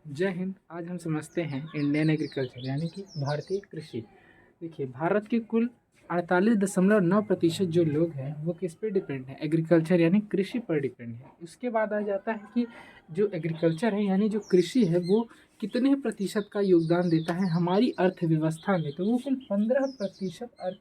जय हिंद। आज हम समझते हैं इंडियन एग्रीकल्चर यानी कि भारतीय कृषि। देखिए, भारत के कुल 48.9% जो लोग हैं वो किस पे डिपेंड है? एग्रीकल्चर यानी कृषि पर डिपेंड है। उसके बाद आ जाता है कि जो एग्रीकल्चर है यानी जो कृषि है वो कितने प्रतिशत का योगदान देता है हमारी अर्थव्यवस्था में? तो वो कुल 15% अर्थ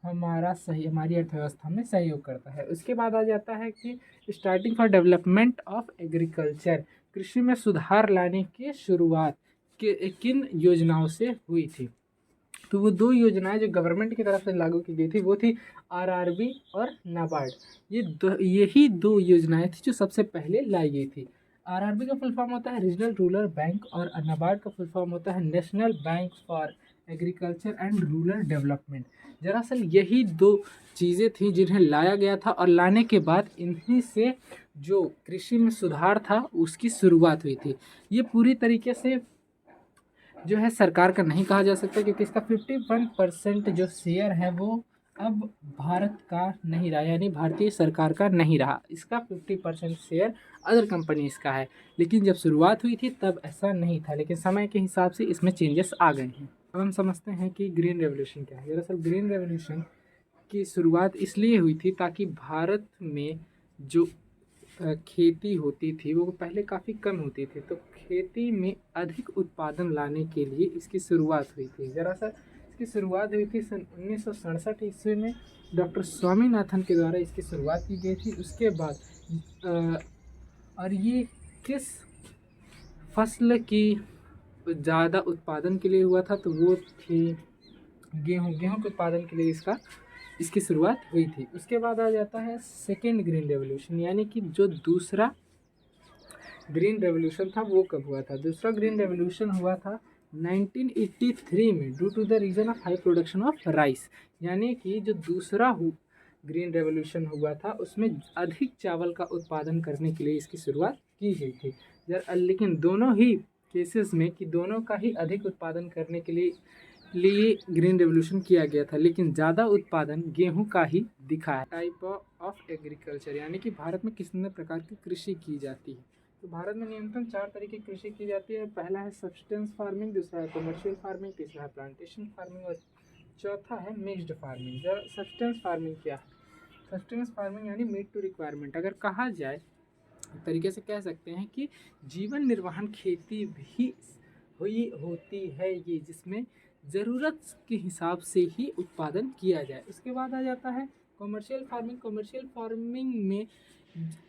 हमारी अर्थव्यवस्था में सहयोग करता है। उसके बाद आ जाता है कि starting for development of agriculture, कृषि में सुधार लाने की शुरुआत किन योजनाओं से हुई थी? तो वो दो योजनाएं जो गवर्नमेंट की तरफ से लागू की गई थी वो थी आरआरबी और नाबार्ड। यही दो योजनाएं थी जो सबसे पहले लाई गई थी। आरआरबी का फुल फॉर्म होता है रीजनल रूरल बैंक और नाबार्ड का फुल फॉर्म होता है national bank for agriculture and rural development. दरअसल यही दो चीज़ें थी जिन्हें लाया गया था और लाने के बाद इन्हीं से जो कृषि में सुधार था उसकी शुरुआत हुई थी। ये पूरी तरीके से जो है सरकार का नहीं कहा जा सकता, क्योंकि इसका 51% जो शेयर है वो अब भारत का नहीं रहा, यानी भारतीय सरकार का नहीं रहा। इसका 50% शेयर अदर कंपनीज का है। लेकिन जब शुरुआत हुई थी तब ऐसा नहीं था, लेकिन समय के हिसाब से इसमें चेंजेस आ गए हैं। अब हम समझते हैं कि ग्रीन रेवोल्यूशन क्या है। दरअसल ग्रीन रेवोल्यूशन की शुरुआत इसलिए हुई थी ताकि भारत में जो खेती होती थी वो पहले काफ़ी कम होती थी, तो खेती में अधिक उत्पादन लाने के लिए इसकी शुरुआत हुई थी। दरअसल इसकी शुरुआत हुई थी सन 1967 ईस्वी में। डॉक्टर स्वामीनाथन के द्वारा इसकी शुरुआत की गई थी। उसके बाद अ, और ये किस फसल की ज़्यादा उत्पादन के लिए हुआ था? तो वो थी गेहूँ। गेहूँ के उत्पादन के लिए इसकी शुरुआत हुई थी। उसके बाद आ जाता है सेकेंड ग्रीन रेवोल्यूशन, यानी कि जो दूसरा ग्रीन रेवोल्यूशन था वो कब हुआ था? दूसरा ग्रीन रेवोल्यूशन हुआ था 1983 में, due to the reason of high production of rice. यानी कि जो दूसरा ग्रीन रेवोल्यूशन हुआ था उसमें अधिक चावल का उत्पादन करने के लिए इसकी शुरुआत की गई थी। लेकिन दोनों ही केसेस में कि दोनों का ही अधिक उत्पादन करने के लिए ग्रीन रेवोल्यूशन किया गया था, लेकिन ज़्यादा उत्पादन गेहूं का ही दिखा है। टाइप ऑफ एग्रीकल्चर, यानी कि भारत में किस प्रकार की कृषि की जाती है? तो भारत में न्यूनतम 4 तरीके की कृषि की जाती है। पहला है सब्सटेंस फार्मिंग, दूसरा है कमर्शियल फार्मिंग, तीसरा है प्लांटेशन फार्मिंग और चौथा है मिक्स्ड फार्मिंग। सब्सटेंस फार्मिंग क्या है? सब्सटेंस फार्मिंग यानी मीट टू रिक्वायरमेंट। अगर कहा जाए एक तरीके से कह सकते हैं कि जीवन निर्वाहन खेती भी हुई होती है ये, जिसमें ज़रूरत के हिसाब से ही उत्पादन किया जाए। उसके बाद आ जाता है कमर्शियल फार्मिंग। कमर्शियल फार्मिंग में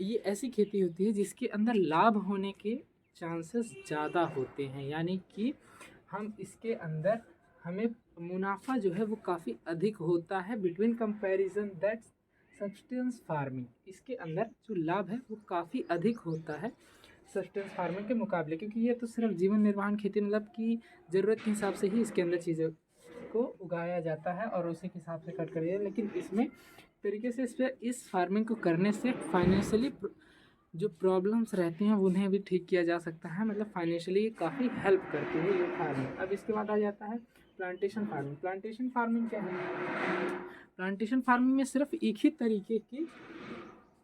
ये ऐसी खेती होती है जिसके अंदर लाभ होने के चांसेस ज़्यादा होते हैं, यानी कि हम इसके अंदर हमें मुनाफा जो है वो काफ़ी अधिक होता है between comparison that substance farming. इसके अंदर जो लाभ है वो काफ़ी अधिक होता है सब्सटेंस फार्मिंग के मुकाबले, क्योंकि ये तो सिर्फ जीवन निर्वाहन खेती मतलब कि ज़रूरत के हिसाब से ही इसके अंदर चीज़ों को उगाया जाता है और उसी के हिसाब से कट कर दिया। लेकिन इसमें तरीके से इस फार्मिंग को करने से फाइनेंशियली जो प्रॉब्लम्स रहती हैं उन्हें भी ठीक किया जा सकता है, मतलब फाइनेंशियली काफ़ी हेल्प करती है ये फार्मिंग। अब इसके बाद आ जाता है प्लांटेशन फार्मिंग। प्लांटेशन फार्मिंग क्या है? प्लांटेशन फार्मिंग में सिर्फ एक ही तरीके की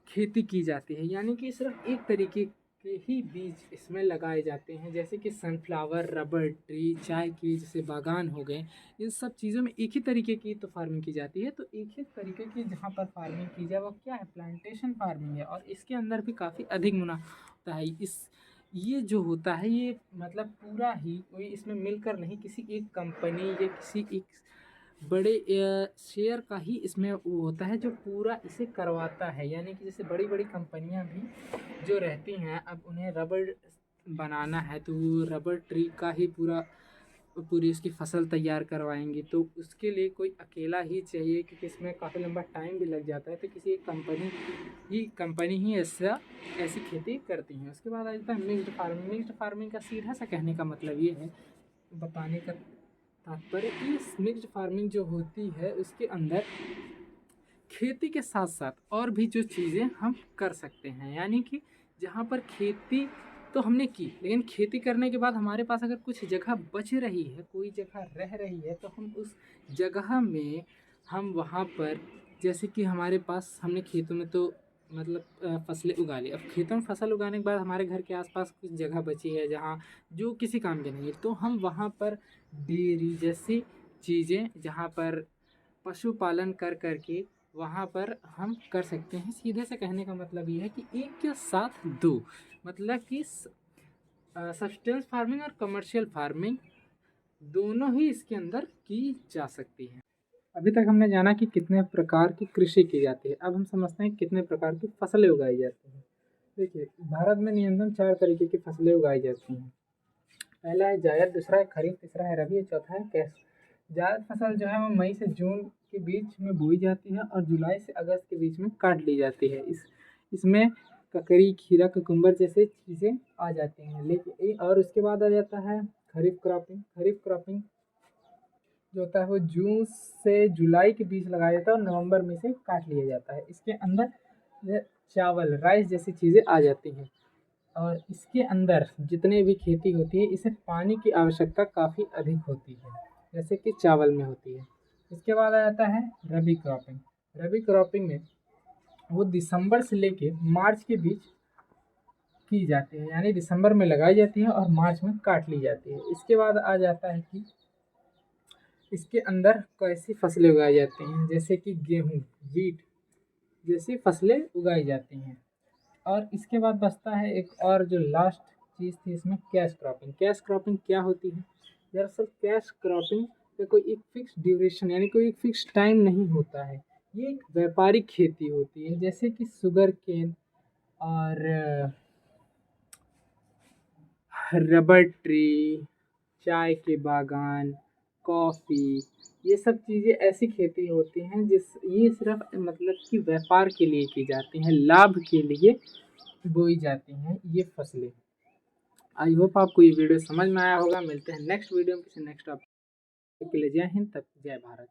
खेती की जाती है, यानी कि सिर्फ एक तरीके के ही बीज इसमें लगाए जाते हैं, जैसे कि सनफ्लावर, रबर ट्री, चाय की जैसे बागान हो गए। इन सब चीज़ों में एक ही तरीके की तो फार्मिंग की जाती है। तो एक ही तरीके की जहाँ पर फार्मिंग की जाए वो क्या है? प्लांटेशन फार्मिंग है। और इसके अंदर भी काफ़ी अधिक मुनाफा होता है। ये जो होता है ये मतलब पूरा ही कोई इसमें मिलकर नहीं, किसी एक कंपनी या किसी एक बड़े शेयर का ही इसमें वो होता है जो पूरा इसे करवाता है। यानी कि जैसे बड़ी बड़ी कंपनियां भी जो रहती हैं, अब उन्हें रबड़ बनाना है तो वो रबड़ ट्री का ही पूरी उसकी फसल तैयार करवाएंगी, तो उसके लिए कोई अकेला ही चाहिए, क्योंकि इसमें काफ़ी लंबा टाइम भी लग जाता है। तो किसी एक कंपनी ही ऐसी खेती करती हैं। उसके बाद आ जाता है मिक्स्ड फार्मिंग। मिक्स्ड फार्मिंग का सीधा सा कहने का मतलब ये है, बताने का तात्पर्य कि मिक्स्ड फार्मिंग जो होती है उसके अंदर खेती के साथ साथ और भी जो चीज़ें हम कर सकते हैं। यानी कि जहाँ पर खेती तो हमने की, लेकिन खेती करने के बाद हमारे पास अगर कुछ जगह बच रही है, कोई जगह रह रही है, तो हम उस जगह में हम वहाँ पर, जैसे कि हमारे पास हमने खेतों में तो मतलब फसलें उगा ली। अब खेतों में फसल उगाने के बाद हमारे घर के आसपास कुछ जगह बची है जहाँ जो किसी काम की नहीं है, तो हम वहाँ पर डेयरी जैसी चीज़ें, जहाँ पर पशुपालन कर कर के वहाँ पर हम कर सकते हैं। सीधे से कहने का मतलब ये है कि एक के साथ दो, मतलब कि सस्टेंस फार्मिंग और कमर्शियल फार्मिंग दोनों ही इसके अंदर की जा सकती है। अभी तक हमने जाना कि कितने प्रकार की कृषि की जाती है, अब हम समझते हैं कितने प्रकार की फसलें उगाई जाती हैं। देखिए, भारत में न्यूनतम 4 तरीके की फसलें उगाई जाती हैं। पहला है जायद, दूसरा है खरीफ, तीसरा है रबी, चौथा है कैश। जायद फसल जो है वो मई से जून के बीच में बोई जाती है और जुलाई से अगस्त के बीच में काट ली जाती है। इसमें ककड़ी, खीरा, कुकुम्बर जैसे चीज़ें आ जाती हैं। लेकिन और उसके बाद आ जाता है खरीफ क्रॉपिंग। खरीफ क्रॉपिंग जो होता है वो जून से जुलाई के बीच लगाया जाता है और नवंबर में से काट लिया जाता है। इसके अंदर चावल, राइस जैसी चीज़ें आ जाती हैं और इसके अंदर जितने भी खेती होती है इसे पानी की आवश्यकता काफ़ी अधिक होती है, जैसे कि चावल में होती है। इसके बाद आ जाता है रबी क्रॉपिंग। रबी क्रॉपिंग में वो दिसंबर से लेके मार्च के बीच की जाती है, यानी दिसंबर में लगाई जाती है और मार्च में काट ली जाती है। इसके बाद आ जाता है कि इसके अंदर कैसी फसलें उगाई जाती हैं, जैसे कि गेहूँ, वीट जैसी फसलें उगाई जाती हैं। और इसके बाद बचता है एक और जो लास्ट चीज़ थी इसमें, कैश क्रॉपिंग। कैश क्रॉपिंग क्या होती है? दरअसल कैश क्रॉपिंग में कोई एक फिक्स ड्यूरेशन यानी कोई एक फिक्स टाइम नहीं होता है। ये एक व्यापारिक खेती होती है, जैसे कि शुगर केन और रबर ट्री, चाय के बागान, कॉफ़ी, ये सब चीज़ें ऐसी खेती होती हैं ये सिर्फ मतलब कि व्यापार के लिए की जाती हैं, लाभ के लिए बोई जाती हैं ये फसलें। आई होप आपको ये वीडियो समझ में आया होगा। मिलते हैं नेक्स्ट वीडियो में किसी नेक्स्ट टॉपिक के लिए। जय हिंद, तब जय भारत।